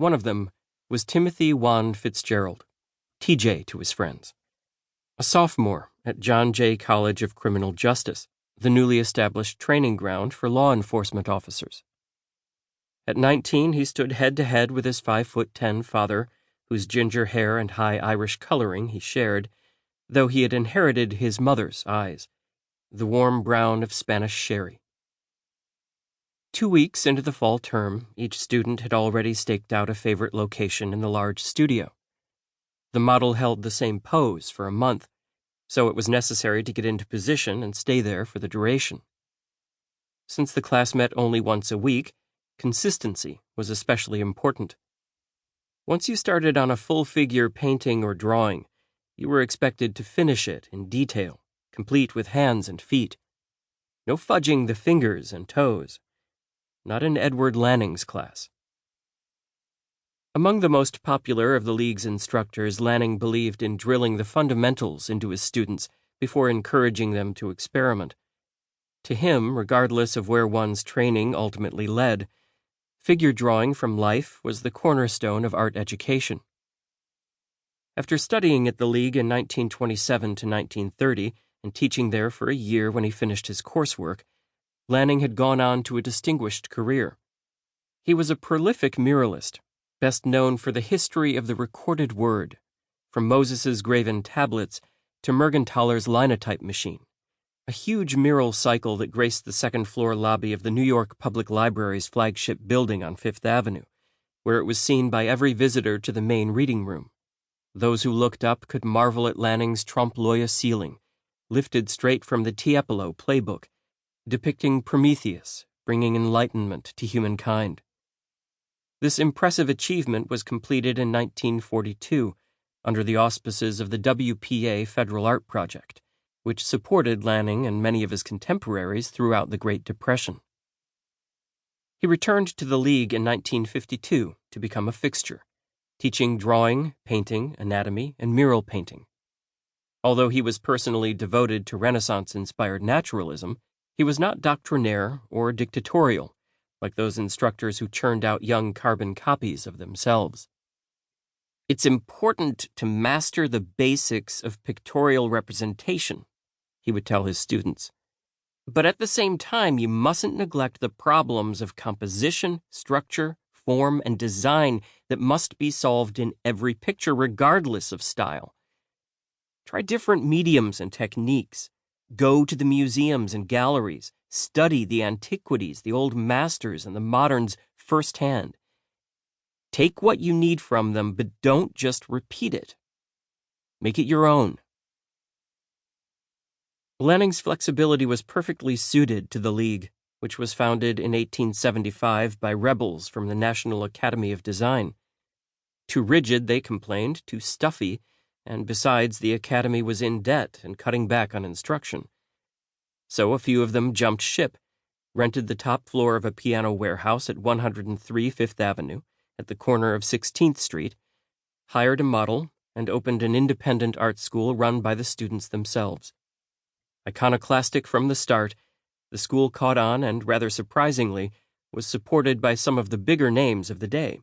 One of them was Timothy Juan Fitzgerald, TJ to his friends, a sophomore at John Jay College of Criminal Justice, the newly established training ground for law enforcement officers. At 19, he stood head-to-head with his 5'10" father, whose ginger hair and high Irish coloring he shared, though he had inherited his mother's eyes, the warm brown of Spanish sherry. 2 weeks into the fall term, each student had already staked out a favorite location in the large studio. The model held the same pose for a month, so it was necessary to get into position and stay there for the duration. Since the class met only once a week, consistency was especially important. Once you started on a full-figure painting or drawing, you were expected to finish it in detail, complete with hands and feet. No fudging the fingers and toes. Not in Edward Lanning's class. Among the most popular of the League's instructors, Lanning believed in drilling the fundamentals into his students before encouraging them to experiment. To him, regardless of where one's training ultimately led, figure drawing from life was the cornerstone of art education. After studying at the League in 1927 to 1930 and teaching there for a year when he finished his coursework, Lanning had gone on to a distinguished career. He was a prolific muralist, best known for the history of the recorded word, from Moses's graven tablets to Mergenthaler's linotype machine, a huge mural cycle that graced the second-floor lobby of the New York Public Library's flagship building on Fifth Avenue, where it was seen by every visitor to the main reading room. Those who looked up could marvel at Lanning's trompe-l'oeil ceiling, lifted straight from the Tiepolo playbook, depicting Prometheus bringing enlightenment to humankind. This impressive achievement was completed in 1942 under the auspices of the WPA Federal Art Project, which supported Lanning and many of his contemporaries throughout the Great Depression. He returned to the League in 1952 to become a fixture, teaching drawing, painting, anatomy, and mural painting. Although he was personally devoted to Renaissance-inspired naturalism, he was not doctrinaire or dictatorial, like those instructors who churned out young carbon copies of themselves. It's important to master the basics of pictorial representation, he would tell his students. But at the same time, you mustn't neglect the problems of composition, structure, form, and design that must be solved in every picture regardless of style. Try different mediums and techniques. Go to the museums and galleries. Study the antiquities, the old masters, and the moderns firsthand. Take what you need from them, but don't just repeat it. Make it your own. Lanning's flexibility was perfectly suited to the League, which was founded in 1875 by rebels from the National Academy of Design. Too rigid, they complained, too stuffy, and besides, the Academy was in debt and cutting back on instruction. So a few of them jumped ship, rented the top floor of a piano warehouse at 103 Fifth Avenue, at the corner of 16th Street, hired a model, and opened an independent art school run by the students themselves. Iconoclastic from the start, the school caught on and, rather surprisingly, was supported by some of the bigger names of the day,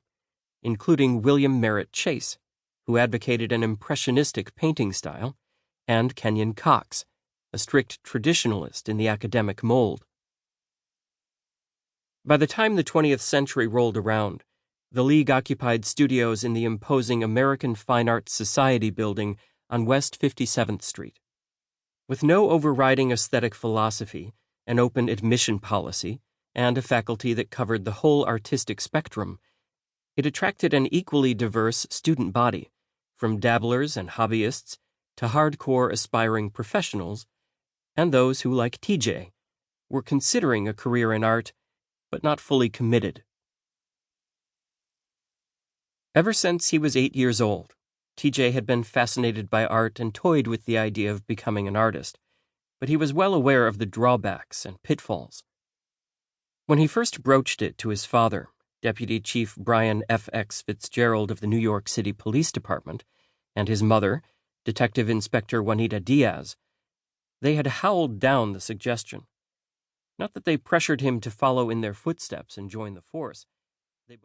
including William Merritt Chase, who advocated an impressionistic painting style, and Kenyon Cox, a strict traditionalist in the academic mold. By the time the 20th century rolled around, the League occupied studios in the imposing American Fine Arts Society building on West 57th Street. With no overriding aesthetic philosophy, an open admission policy, and a faculty that covered the whole artistic spectrum, it attracted an equally diverse student body, from dabblers and hobbyists to hardcore aspiring professionals, and those who, like TJ, were considering a career in art, but not fully committed. Ever since he was 8 years old, TJ had been fascinated by art and toyed with the idea of becoming an artist, but he was well aware of the drawbacks and pitfalls. When he first broached it to his father, Deputy Chief Brian F.X. Fitzgerald of the New York City Police Department, and his mother, Detective Inspector Juanita Diaz, they had howled down the suggestion. Not that they pressured him to follow in their footsteps and join the force,